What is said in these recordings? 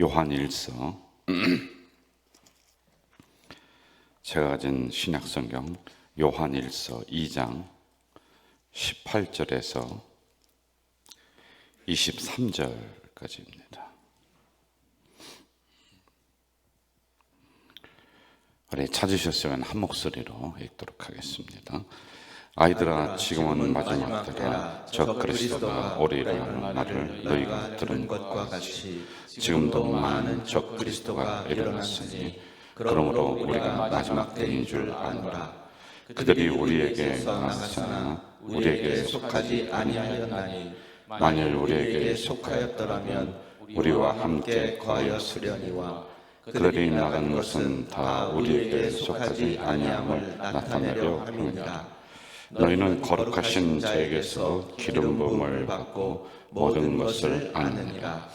요한일서 제가 가진 신약성경 요한일서 2장 18절에서 23절까지입니다. 우리 찾으셨으면 한 목소리로 읽도록 하겠습니다. 아이들아, 지금은 마지막 때라. 저 그리스도가 오리라는 말을 너희가 들은 것과 같이 지금도 많은 저 그리스도가 일어났으니 그러므로 우리가 마지막 때인 줄 아노라. 그들이 우리에게 나왔으나 우리에게 속하지 아니하였나니 만일 우리에게 속하였더라면 우리와 함께 거하였으려니와 그들이 나간 것은 다 우리에게 속하지 아니함을 나타내려 함이니라. 너희는 거룩하신 자에게서 기름 부음을 받고 모든 것을 아느니라.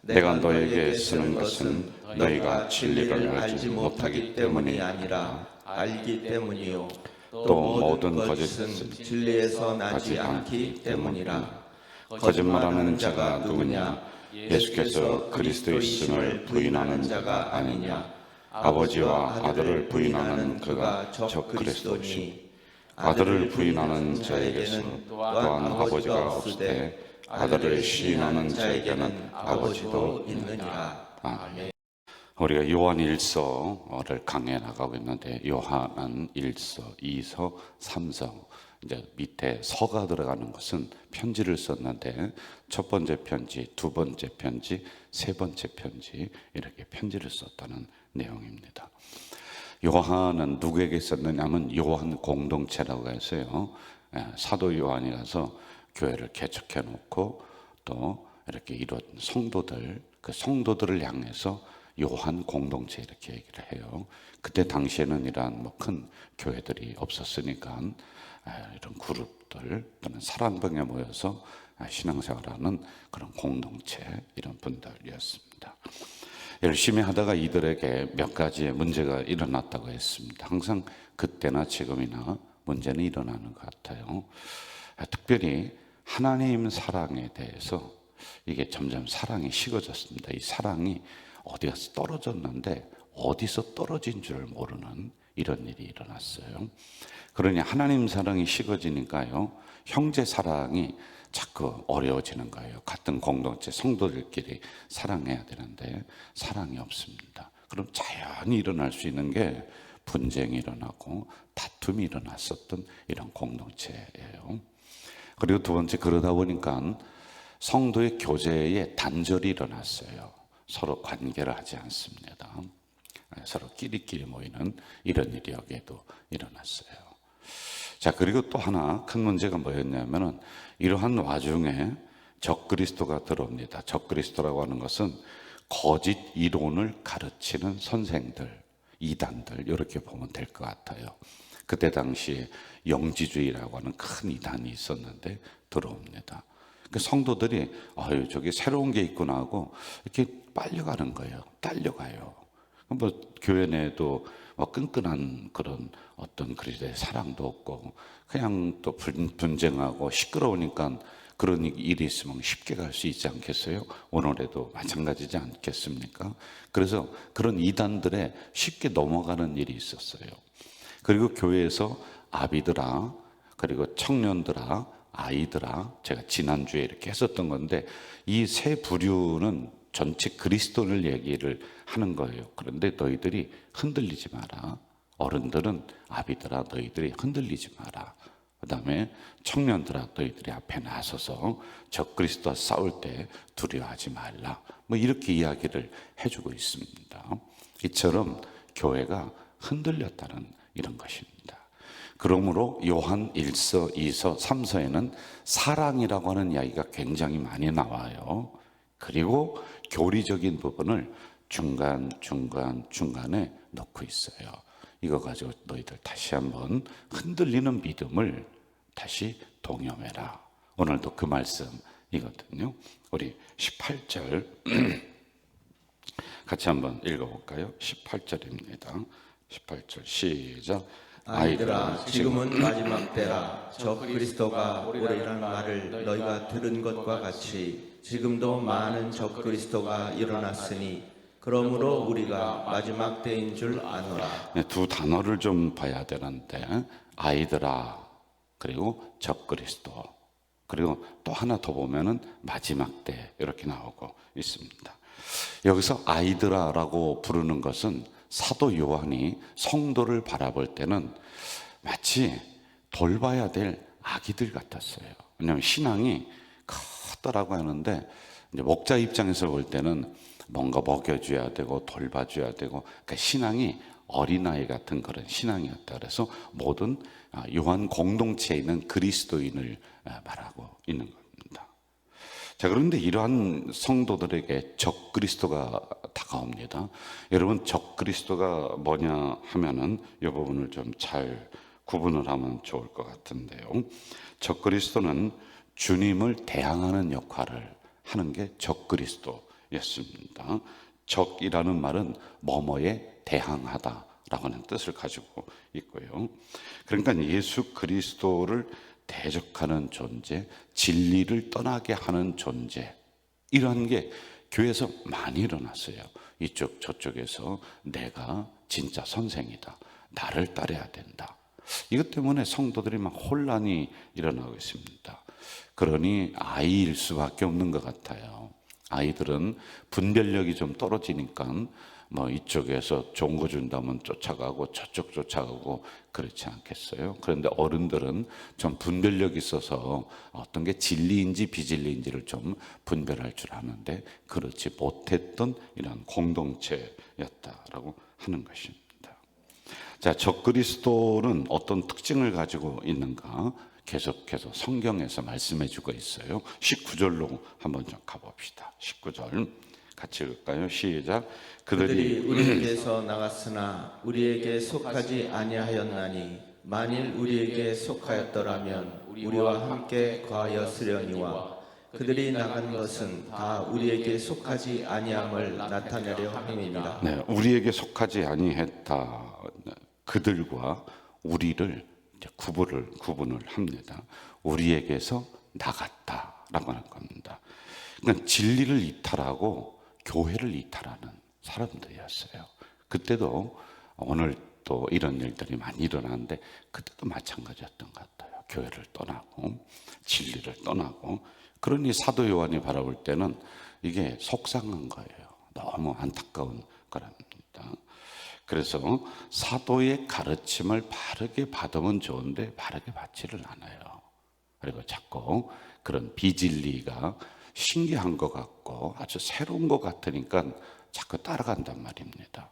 내가 너에게 쓰는 것은 너희가 진리를 알지 못하기 때문이 아니라 알기 때문이요 또 모든 거짓은 진리에서 나지 않기 때문이라. 거짓말하는 자가 누구냐? 예수께서 그리스도이심을 부인하는 자가 아니냐? 아버지와 아들을 부인하는 그가 저 그리스도니. 아들을 부인하는 자에게는 또한 아버지가 없으되 아들을 시인하는 자에게는 아버지도 있느니라. 아멘. 우리가 요한일서를 강해 나가고 있는데 요한은 1서, 2서, 3서 이제 밑에 서가 들어가는 것은 편지를 썼는데 첫 번째 편지, 두 번째 편지, 세 번째 편지 이렇게 편지를 썼다는 내용입니다. 요한은 누구에게 썼느냐면 요한 공동체라고 해서요, 사도 요한이 가서 교회를 개척해 놓고 또 이렇게 이런 성도들, 그 성도들을 향해서 요한 공동체 이렇게 얘기를 해요. 그때 당시에는 이러한 뭐 큰 교회들이 없었으니까 이런 그룹들 또는 사랑방에 모여서 신앙생활하는 그런 공동체, 이런 분들이었습니다. 열심히 하다가 이들에게 몇 가지의 문제가 일어났다고 했습니다. 항상 그때나 지금이나 문제는 일어나는 것 같아요. 특별히 하나님 사랑에 대해서 이게 점점 사랑이 식어졌습니다. 이 사랑이 어디 가서 떨어졌는데 어디서 떨어진 줄 모르는 이런 일이 일어났어요. 그러니 하나님 사랑이 식어지니까요, 형제 사랑이 자꾸 어려워지는 거예요. 같은 공동체 성도들끼리 사랑해야 되는데 사랑이 없습니다. 그럼 자연히 일어날 수 있는 게 분쟁이 일어나고 다툼이 일어났었던 이런 공동체예요. 그리고 두 번째, 그러다 보니까 성도의 교제에 단절이 일어났어요. 서로 관계를 하지 않습니다. 서로 끼리끼리 모이는 이런 일이 여기에도 일어났어요. 자, 그리고 또 하나 큰 문제가 뭐였냐면은 이러한 와중에 적그리스도가 들어옵니다. 적그리스도라고 하는 것은 거짓 이론을 가르치는 선생들, 이단들, 이렇게 보면 될 것 같아요. 그때 당시에 영지주의라고 하는 큰 이단이 있었는데 들어옵니다. 그 성도들이 아유, 저기 새로운 게 있구나 하고 이렇게 빨려가는 거예요. 딸려가요. 뭐 교회 내에도 뭐 끈끈한 그런 어떤 그리스도의 사랑도 없고 그냥 또 분쟁하고 시끄러우니까 그런 일이 있으면 쉽게 갈 수 있지 않겠어요? 오늘에도 마찬가지지 않겠습니까? 그래서 그런 이단들에 쉽게 넘어가는 일이 있었어요. 그리고 교회에서 아비들아, 그리고 청년들아, 아이들아, 제가 지난주에 이렇게 했었던 건데 이 세 부류는 전체 그리스도를 얘기를 하는 거예요. 그런데 너희들이 흔들리지 마라. 어른들은 아비들아, 너희들이 흔들리지 마라. 그 다음에 청년들아, 너희들이 앞에 나서서 적그리스도와 싸울 때 두려워하지 말라. 뭐 이렇게 이야기를 해주고 있습니다. 이처럼 교회가 흔들렸다는 이런 것입니다. 그러므로 요한 1서, 2서, 3서에는 사랑이라고 하는 이야기가 굉장히 많이 나와요. 그리고 교리적인 부분을 중간에 넣고 있어요. 이거 가지고 너희들 다시 한번 흔들리는 믿음을 다시 동염해라. 오늘도 그 말씀이거든요. 우리 18절 같이 한번 읽어볼까요? 18절입니다. 18절 시작. 아이들아, 지금은 마지막 때라. 저 그리스도가 오리라는 말을 너희가 들은 것과 같이 지금도 많은 적그리스도가 일어났으니 그러므로 우리가 마지막 때인 줄 아노라. 네, 두 단어를 좀 봐야 되는데 아이들아 그리고 적그리스도 그리고 또 하나 더 보면은 마지막 때 이렇게 나오고 있습니다. 여기서 아이들아라고 부르는 것은 사도 요한이 성도를 바라볼 때는 마치 돌봐야 될 아기들 같았어요. 왜냐하면 신앙이 크더라고 하는데 이제 목자 입장에서 볼 때는 뭔가 먹여줘야 되고 돌봐줘야 되고 그러니까 신앙이 어린아이 같은 그런 신앙이었다. 그래서 모든 요한 공동체에 있는 그리스도인을 말하고 있는 겁니다. 자, 그런데 이러한 성도들에게 적그리스도가 다가옵니다. 여러분 적그리스도가 뭐냐 하면은 이 부분을 좀 잘 구분을 하면 좋을 것 같은데요. 적그리스도는 주님을 대항하는 역할을 하는 게 적그리스도였습니다. 적이라는 말은 뭐뭐에 대항하다라고 하는 뜻을 가지고 있고요. 그러니까 예수 그리스도를 대적하는 존재, 진리를 떠나게 하는 존재, 이런 게 교회에서 많이 일어났어요. 이쪽 저쪽에서 내가 진짜 선생이다, 나를 따라야 된다. 이것 때문에 성도들이 막 혼란이 일어나고 있습니다. 그러니 아이일 수밖에 없는 것 같아요. 아이들은 분별력이 좀 떨어지니까 뭐 이쪽에서 좋은 거 준다면 쫓아가고 저쪽 쫓아가고 그렇지 않겠어요? 그런데 어른들은 좀 분별력이 있어서 어떤 게 진리인지 비진리인지를 좀 분별할 줄 아는데 그렇지 못했던 이런 공동체였다라고 하는 것입니다. 자, 적그리스도는 어떤 특징을 가지고 있는가? 계속해서 성경에서 말씀해 주고 있어요. 19절로 한번 좀 가봅시다. 19절 같이 읽을까요? 시작. 그들이 우리에게서 나갔으나 우리에게 속하지 아니하였나니 만일 우리에게 속하였더라면 우리와 함께 거하였으려니와 그들이 나간 것은 다 우리에게 속하지 아니함을 나타내려 함이니라. 네, 우리에게 속하지 아니했다. 그들과 우리를 이제 구분을 합니다. 우리에게서 나갔다라고 하는 겁니다. 그러니까 진리를 이탈하고 교회를 이탈하는 사람들이었어요. 그때도 오늘 또 이런 일들이 많이 일어나는데 그때도 마찬가지였던 것 같아요. 교회를 떠나고 진리를 떠나고 그러니 사도 요한이 바라볼 때는 이게 속상한 거예요. 너무 안타까운 거랍니다. 그래서 사도의 가르침을 바르게 받으면 좋은데 바르게 받지를 않아요. 그리고 자꾸 그런 비진리가 신기한 것 같고 아주 새로운 것 같으니까 자꾸 따라간단 말입니다.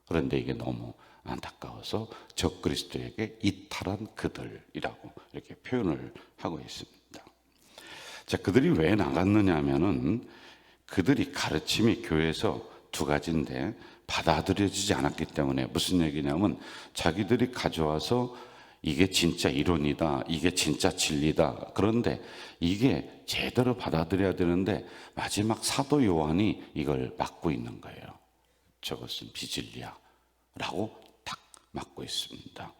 그런데 이게 너무 안타까워서 적그리스도에게 이탈한 그들이라고 이렇게 표현을 하고 있습니다. 자, 그들이 왜 나갔느냐 하면은 그들이 가르침이 교회에서 두 가지인데 받아들여지지 않았기 때문에 무슨 얘기냐면 자기들이 가져와서 이게 진짜 이론이다, 이게 진짜 진리다. 그런데 이게 제대로 받아들여야 되는데 마지막 사도 요한이 이걸 막고 있는 거예요. 저것은 비진리야 라고 딱 막고 있습니다.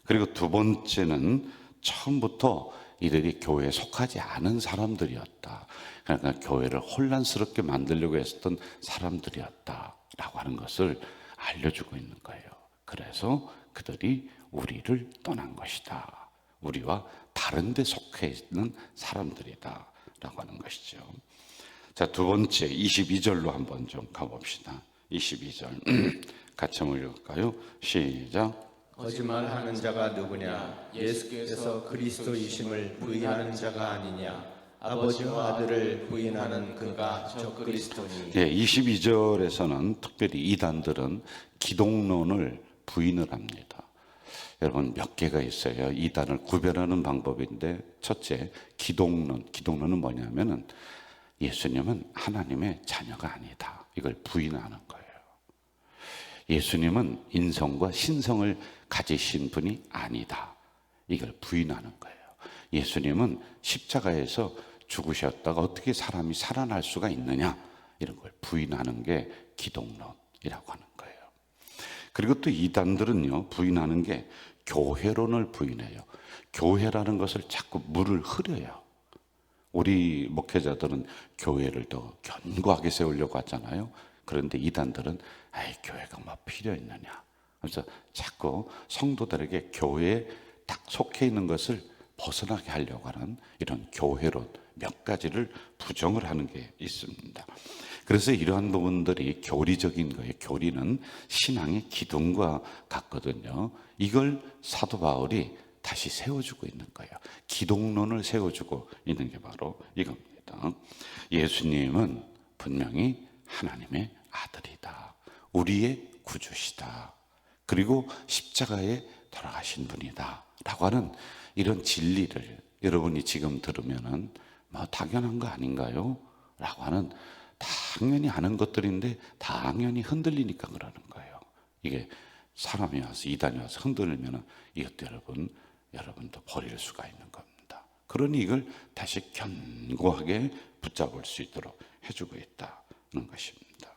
그리고 두 번째는 처음부터 이들이 교회에 속하지 않은 사람들이었다. 그러니까 교회를 혼란스럽게 만들려고 했었던 사람들이었다라고 하는 것을 알려주고 있는 거예요. 그래서 그들이 우리를 떠난 것이다. 우리와 다른 데 속해 있는 사람들이다 라고 하는 것이죠. 자, 두 번째 22절로 한번 좀 가봅시다. 22절 같이 한번 읽을까요? 시작. 거짓말하는 자가 누구냐? 예수께서 그리스도이심을 부인하는 자가 아니냐? 아버지와 아들을 부인하는 그가 적그리스도니. 예, 22절에서는 특별히 이단들은 기독론을 부인을 합니다. 여러분 몇 개가 있어요. 이단을 구별하는 방법인데 첫째, 기독론은 뭐냐면은 예수님은 하나님의 자녀가 아니다. 이걸 부인하는 거예요. 예수님은 인성과 신성을 가지신 분이 아니다. 이걸 부인하는 거예요. 예수님은 십자가에서 죽으셨다가 어떻게 사람이 살아날 수가 있느냐, 이런 걸 부인하는 게 기독론이라고 하는 거예요. 그리고 또 이단들은요, 부인하는 게 교회론을 부인해요. 교회라는 것을 자꾸 물을 흐려요. 우리 목회자들은 교회를 더 견고하게 세우려고 하잖아요. 그런데 이단들은 아이 교회가 뭐 필요 있느냐. 그래서 자꾸 성도들에게 교회에 딱 속해 있는 것을 벗어나게 하려고 하는 이런 교회론 몇 가지를 부정을 하는 게 있습니다. 그래서 이러한 부분들이 교리적인 거예요. 교리는 신앙의 기둥과 같거든요. 이걸 사도 바울이 다시 세워주고 있는 거예요. 기독론을 세워주고 있는 게 바로 이겁니다. 예수님은 분명히 하나님의 아들이다. 우리의 구주시다. 그리고 십자가에 돌아가신 분이다. 라고 하는 이런 진리를 여러분이 지금 들으면은 뭐 당연한 거 아닌가요? 라고 하는 당연히 아는 것들인데 당연히 흔들리니까 그러는 거예요. 이게 사람이 와서 이단이 와서 흔들리면 이것도 여러분도 버릴 수가 있는 겁니다. 그러니 이걸 다시 견고하게 붙잡을 수 있도록 해주고 있다는 것입니다.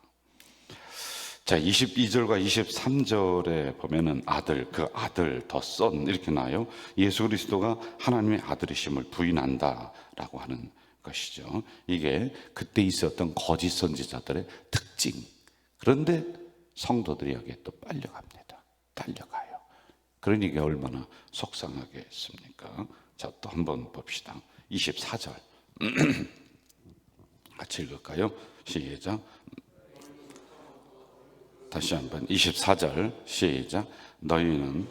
자, 22절과 23절에 보면은 아들, 그 아들, 더 선 이렇게 나와요. 예수 그리스도가 하나님의 아들이심을 부인한다라고 하는 것이죠. 이게 그때 있었던 거짓 선지자들의 특징. 그런데 성도들이 여기에 또 빨려갑니다. 달려가요. 그러니 이게 얼마나 속상하겠습니까? 자, 또 한번 봅시다. 24절 같이 읽을까요? 시작. 다시 한번 24절 시작. 너희는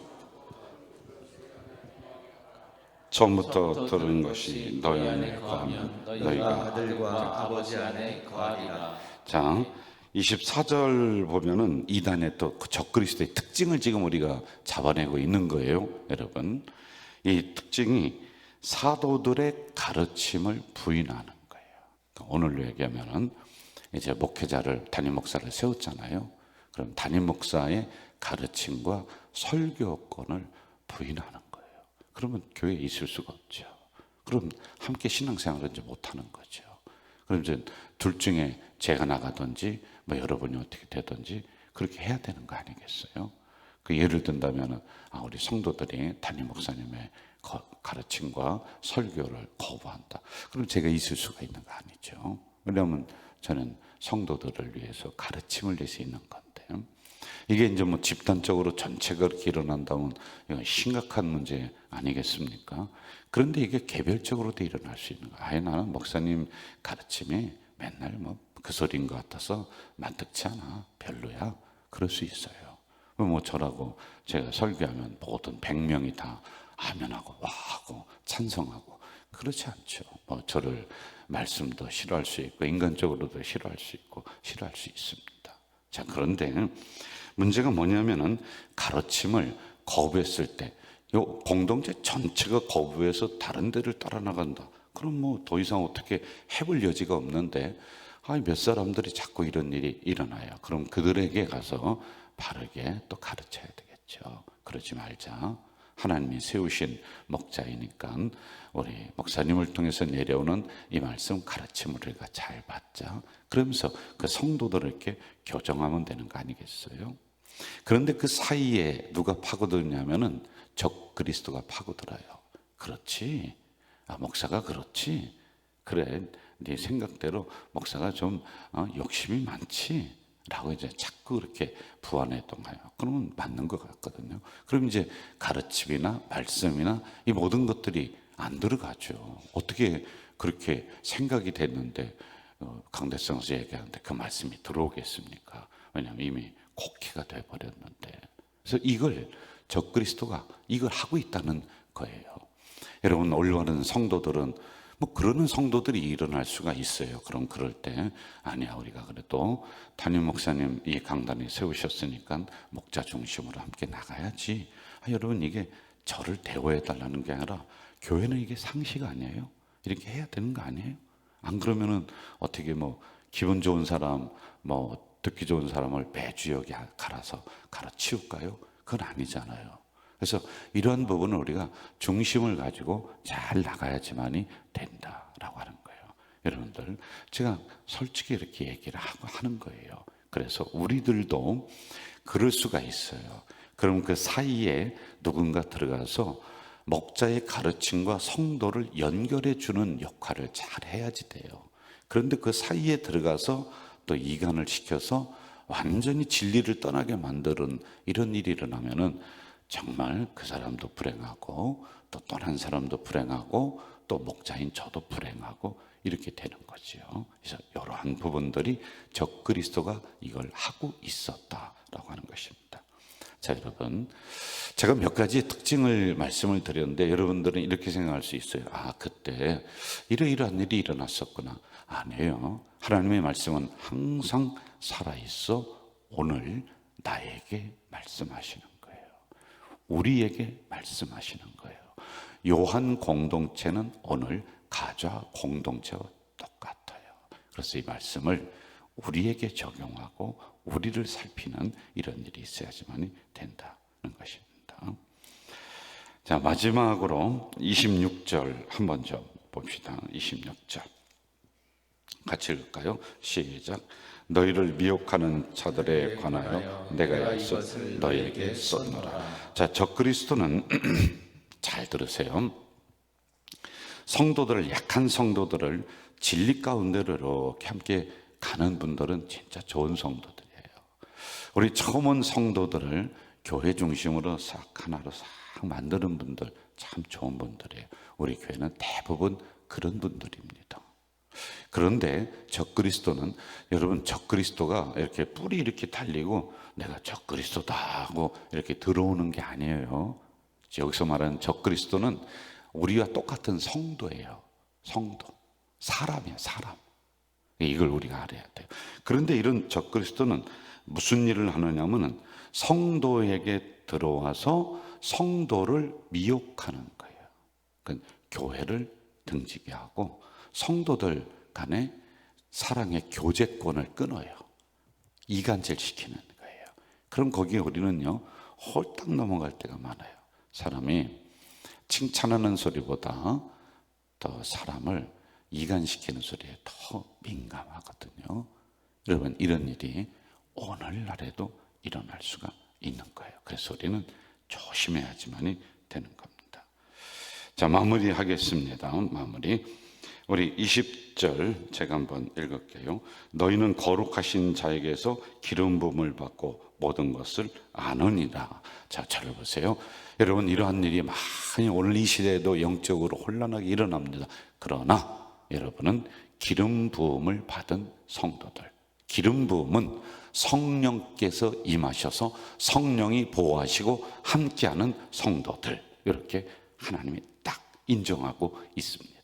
처음부터 들은 것이 너희 안에 거하면 너희가 아들과 아버지 안에 거하리라. 자, 24절 보면은 이단의 또 그 적그리스도의 특징을 지금 우리가 잡아내고 있는 거예요, 여러분. 이 특징이 사도들의 가르침을 부인하는 거예요. 그러니까 오늘로 얘기하면은 이제 목회자를 담임 목사를 세웠잖아요. 그럼 담임 목사의 가르침과 설교권을 부인하는 거예요. 그러면 교회에 있을 수가 없죠. 그럼 함께 신앙생활을 이제 못하는 거죠. 그럼 이제 둘 중에 제가 나가든지 뭐 여러분이 어떻게 되든지 그렇게 해야 되는 거 아니겠어요? 그 예를 든다면 우리 성도들이 담임 목사님의 가르침과 설교를 거부한다. 그럼 제가 있을 수가 있는 거 아니죠. 왜냐하면 저는 성도들을 위해서 가르침을 위해서 있는 건데 이게 이제 뭐 집단적으로 전체가 그렇게 일어난다면 이건 심각한 문제 아니겠습니까? 그런데 이게 개별적으로도 일어날 수 있는 거예요. 아예 나는 목사님 가르침이 맨날 뭐 그 소리인 것 같아서 만뜩치 않아. 별로야. 그럴 수 있어요. 뭐 저라고 제가 설교하면 모든 100명이 다 아멘하고 와 하고 찬성하고 그렇지 않죠. 뭐 저를 말씀도 싫어할 수 있고 인간적으로도 싫어할 수 있고 싫어할 수 있습니다. 자, 그런데 문제가 뭐냐면은 가르침을 거부했을 때 이 공동체 전체가 거부해서 다른 데를 따라 나간다. 그럼 뭐 더 이상 어떻게 해볼 여지가 없는데 몇 사람들이 자꾸 이런 일이 일어나요. 그럼 그들에게 가서 바르게 또 가르쳐야 되겠죠. 그러지 말자. 하나님이 세우신 목자이니까 우리 목사님을 통해서 내려오는 이 말씀 가르침을 우리가 잘 받자. 그러면서 그 성도들을 이렇게 교정하면 되는 거 아니겠어요? 그런데 그 사이에 누가 파고드냐면은 적 그리스도가 파고들어요. 그렇지. 목사가 그렇지. 그래. 네 생각대로 목사가 좀 욕심이 많지. 라고 이제 자꾸 그렇게 부안했던 거예요. 그러면 맞는 것 같거든요. 그럼 이제 가르침이나 말씀이나 이 모든 것들이 안 들어가죠. 어떻게 그렇게 생각이 됐는데 강대성 씨 얘기하는데 그 말씀이 들어오겠습니까? 왜냐하면 이미 곡해가 돼버렸는데. 그래서 이걸 적그리스도가 이걸 하고 있다는 거예요. 여러분 올바른 성도들은 뭐 그러는 성도들이 일어날 수가 있어요. 그럼 그럴 때 아니야 우리가 그래도 담임 목사님 이 강단에 세우셨으니까 목자 중심으로 함께 나가야지. 여러분 이게 저를 대우해 달라는 게 아니라 교회는 이게 상식 아니에요? 이렇게 해야 되는 거 아니에요? 안 그러면은 어떻게 뭐 기분 좋은 사람 뭐 듣기 좋은 사람을 매주 여기 갈아서 갈아치울까요? 그건 아니잖아요. 그래서 이러한 부분을 우리가 중심을 가지고 잘 나가야지만이 된다라고 하는 거예요. 여러분들 제가 솔직히 이렇게 얘기를 하고 하는 거예요. 그래서 우리들도 그럴 수가 있어요. 그럼 그 사이에 누군가 들어가서 목자의 가르침과 성도를 연결해 주는 역할을 잘 해야지 돼요. 그런데 그 사이에 들어가서 또 이간을 시켜서 완전히 진리를 떠나게 만드는 이런 일이 일어나면은 정말 그 사람도 불행하고 또 떠난 사람도 불행하고 또 목자인 저도 불행하고 이렇게 되는 거죠. 그래서 이러한 부분들이 적그리스도가 이걸 하고 있었다라고 하는 것입니다. 자, 여러분, 제가 몇 가지 특징을 말씀을 드렸는데 여러분들은 이렇게 생각할 수 있어요. 아, 그때 이러이러한 일이 일어났었구나. 아니에요. 하나님의 말씀은 항상 살아있어 오늘 나에게 말씀하시는 거예요. 우리에게 말씀하시는 거예요. 요한 공동체는 오늘 가좌 공동체와 똑같아요. 그래서 이 말씀을 우리에게 적용하고 우리를 살피는 이런 일이 있어야지만 된다는 것입니다. 자, 마지막으로 26절 한번 좀 봅시다. 26절 같이 읽을까요? 시작. 너희를 미혹하는 자들에 관하여 내가 이것을 너희에게 썼노라. 자, 적그리스도는 잘 들으세요. 성도들을, 약한 성도들을 진리 가운데로 이렇게 함께 가는 분들은 진짜 좋은 성도들이에요. 우리 처음 온 성도들을 교회 중심으로 싹 하나로 싹 만드는 분들 참 좋은 분들이에요. 우리 교회는 대부분 그런 분들입니다. 그런데 적그리스도는, 여러분, 적그리스도가 이렇게 뿔이 이렇게 달리고 내가 적그리스도다 하고 이렇게 들어오는 게 아니에요. 여기서 말하는 적그리스도는 우리와 똑같은 성도예요. 성도. 사람이에요, 사람. 이걸 우리가 알아야 돼요. 그런데 이런 적그리스도는 무슨 일을 하느냐면은 성도에게 들어와서 성도를 미혹하는 거예요. 그러니까 교회를 등지게 하고 성도들 간에 사랑의 교제권을 끊어요. 이간질 시키는 거예요. 그럼 거기에 우리는요, 홀딱 넘어갈 때가 많아요. 사람이 칭찬하는 소리보다 더 사람을 이간시키는 소리에 더 민감하거든요. 여러분, 이런 일이 오늘날에도 일어날 수가 있는 거예요. 그래서 우리는 조심해야지만이 되는 겁니다. 자, 마무리하겠습니다. 마무리. 우리 20절 제가 한번 읽을게요. 너희는 거룩하신 자에게서 기름 부음을 받고 모든 것을 아느니라. 자, 잘 보세요. 여러분, 이러한 일이 많이 오늘 이 시대에도 영적으로 혼란하게 일어납니다. 그러나 여러분은 기름 부음을 받은 성도들, 기름 부음은 성령께서 임하셔서 성령이 보호하시고 함께하는 성도들, 이렇게 하나님이 딱 인정하고 있습니다.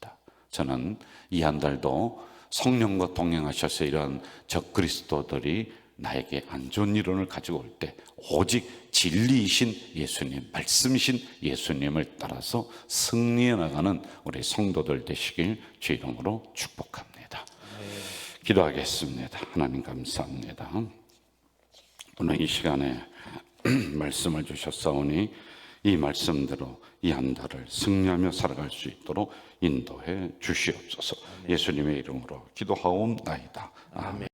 저는 이 한 달도 성령과 동행하셔서 이러한 적그리스도들이 나에게 안 좋은 이론을 가지고 올 때 오직 진리이신 예수님, 말씀이신 예수님을 따라서 승리해 나가는 우리 성도들 되시길 주 이름으로 축복합니다. 기도하겠습니다. 하나님 감사합니다. 오늘 이 시간에 말씀을 주셨사오니 이 말씀대로 이 한 달을 승리하며 살아갈 수 있도록 인도해 주시옵소서. 예수님의 이름으로 기도하옵나이다. 아멘.